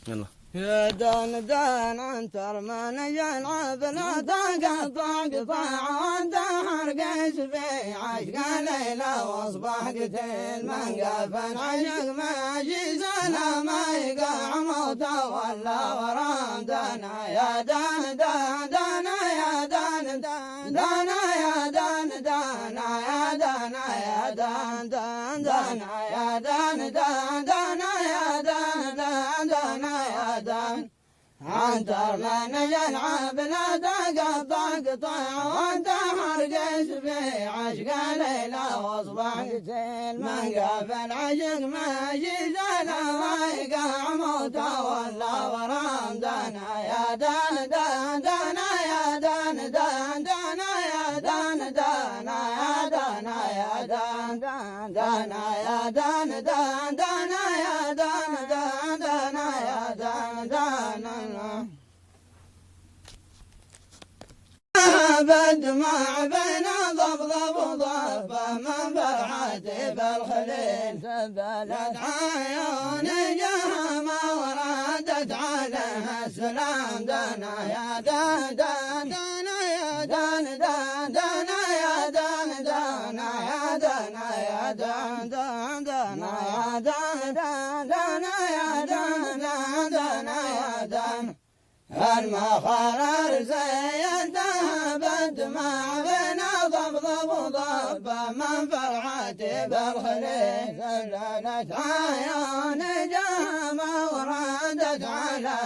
يلا. يا دان دان انت رمان يلعب لا تقطع قطاع وانت حرقش في عشق ليلى واصبح قتيل من قفل عشق ماشي سلام يقع موته ولا ورام دانا يا دان دان دانا يا دان دان دانا يا دان دانا يا دانا يا دان دان دانا يا دان دان دانا يا دان دان دانا يا دان عنتر من يلعب لا تقطع قطع وانت حرقش في عشق ليلى واصبح قتيل من قفل عشق ماشي سلام يقع موته ولا ورام دانا يا دان دان دانا يا دان دان دانا يا دان دانا يا دانا يا دان دان دانا يا دان دان دانا يا دان دان دانا يا دان دانا بدمع بين ضبضب وضبة من فرحتي بالخليل سبلت عيون جهما وردت عليها السلام دانا يا دان دان دانا يا دان دان دانا يا دان دانا يا دانا يا دان دان دانا يا دان دان دانا يا دان دان دانا يا دان المخرر زينتها بدمع بين ضبضب وضبة من فرحتي بالخليل سللت عيون جهما وردت على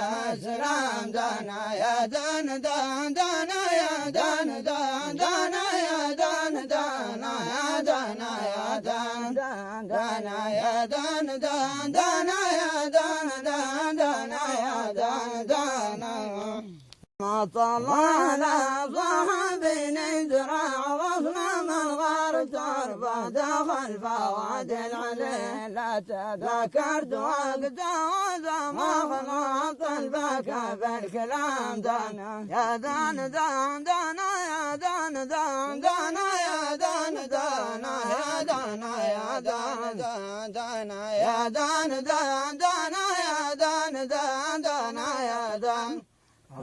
سلام دانا يا دان دان دانا يا دان دان دانا يا دان دانا يا دانا يا دان دان دانا يا دان دان دانا يا دان دان دانا يا دان دانا ما طلعنا صاحبي نزرع وصنا من غار تربة دخل فواد العليل لا تذكرت وقت وما خلط البكا بالكلام دانا يا دان دان دانا يا دان دان دانا يا دان دانا يا دانا يا دان دان دانا يا دان دان دانا يا دان دان دانا يا دان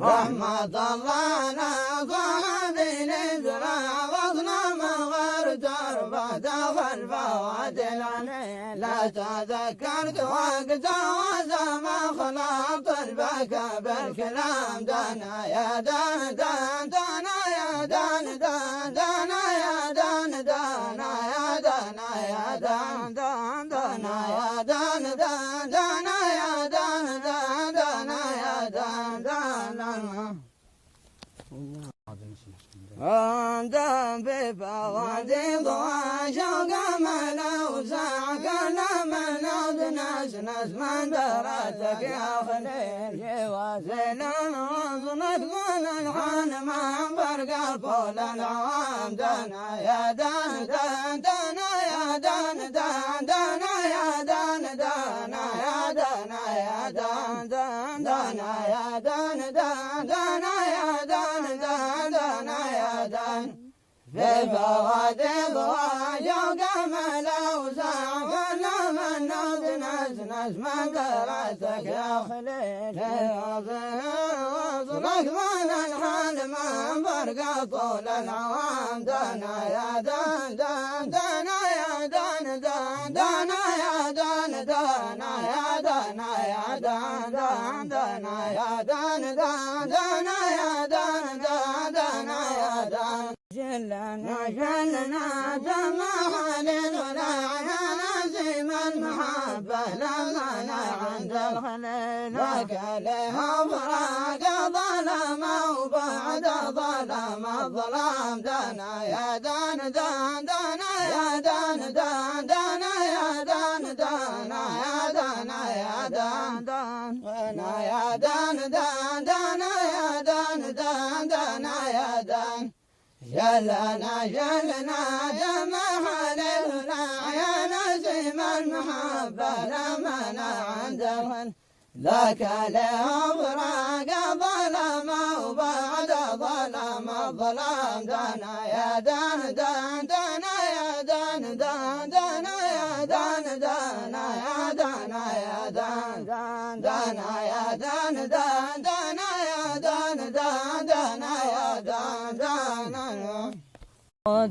رحمة الله أنا صاحبي نزرع وصنا من غير تربة دخل فواد العليل لا تذكرت وقت وزما خلط البكا بالكلام دانا يا دان دان دانا يا دان دان دانا يا دان دانا يا دانا يا دان دان دانا يا دان دان دانا يا دان دان دانا يا دان دان عندهم في فوادي ضوى شوق منا وساعة كل من ناس ناس من دراتك يا خليل يوازن وصلت كل الحان ما فرق طول العوام دانا يا دان دان دانا يا دان دان دانا يا دان دانا يا دانا يا دان دان دانا يا دان دان دانا يا دان دان دانا يا دان في فوادي ضواج وقمل وساع كل من ناس ناس من دراتك يا خليل وصلك من الحال من فرق طول العوام دانا يا دان دان دانا يا دان دان دانا يا دان دانا يا دانا يا دان دان دانا يا دان دان دانا يا دان دان دانا يا دان جلنا جلنا دمع للولا يا نسيم المحبة لما عند الخليل وكلها فراق ظلم وبعد ظلم الظلام دانا يا دان دان دانا يا دان دان دانا يا دان دانا يا دانا يا دان دان وانا يا دان دان دانا يا دان دان دانا يا دان جلنا جلنا جمع للنا يا نسيم المحبة لمنا عند الخل ذاك لأبراق ظلم وبعد ظلم الظلام دانا يا دان دان دانا يا دان دان دانا يا دان دانا يا دانا يا دان دان دانا يا دان دان دانا يا دان دان دانا يا دان دان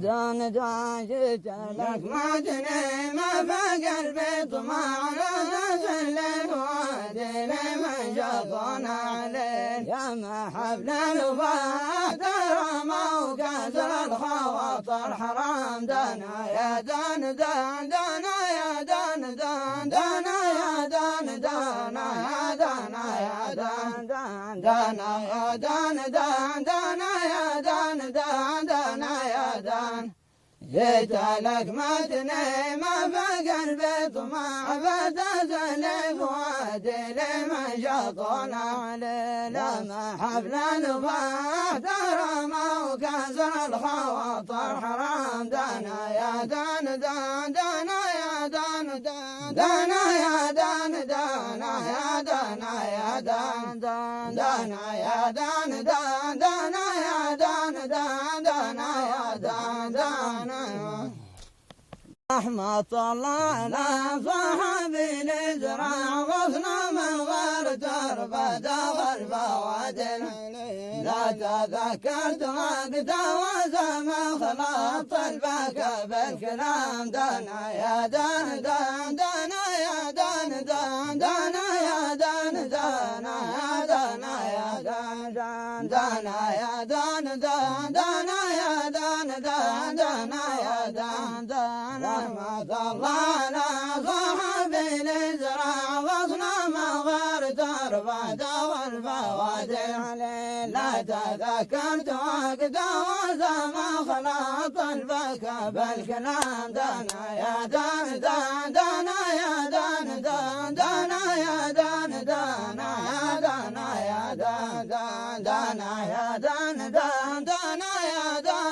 دان دان جيت لك ما جني ما فاق قلبي طمع ناس للفؤاد لمن شطنا عليه يا ما حبل الوفاة ترمى وكسر الخواطر حرام دانا يا دان دان دانا يا دان دان دانا يا دان دانا يا دانا يا دان دان دانا يا دان دان دانا يا دان دان دانا يا دان جيت لك ما تني ما فاق البيت ما فتزل فؤادي لمن شطنا عليه لما حفل الوفاة ترمى وكسر الخواطر حرام دانا يا دان دان دانا يا دان دان دانا يا دان دانا يا دانا يا دان دان دانا يا دان دان دانا يا دان دان دانا يا دان دانا رحمة الله على صاحبي الازرع غصنا من غير تربة دخل فوادل لا تذكرت وقت وزمن خلاط البكا بالكلام دانا يا دان دان دانا يا دان دان دانا يا دان دانا يا دانا يا دان دان دانا يا دان دان دانا يا دان دان دانا يا دان دان رحمة الله على صاحبي الازرع غصنا ما غير تربة دخل فوادي عليه لا تذكرت وقت وزمن خلاط البكا بالكلام دانا يا دان دان دانا يا دان دان دانا يا دان دانا يا دانا يا دان دان دانا يا دان دان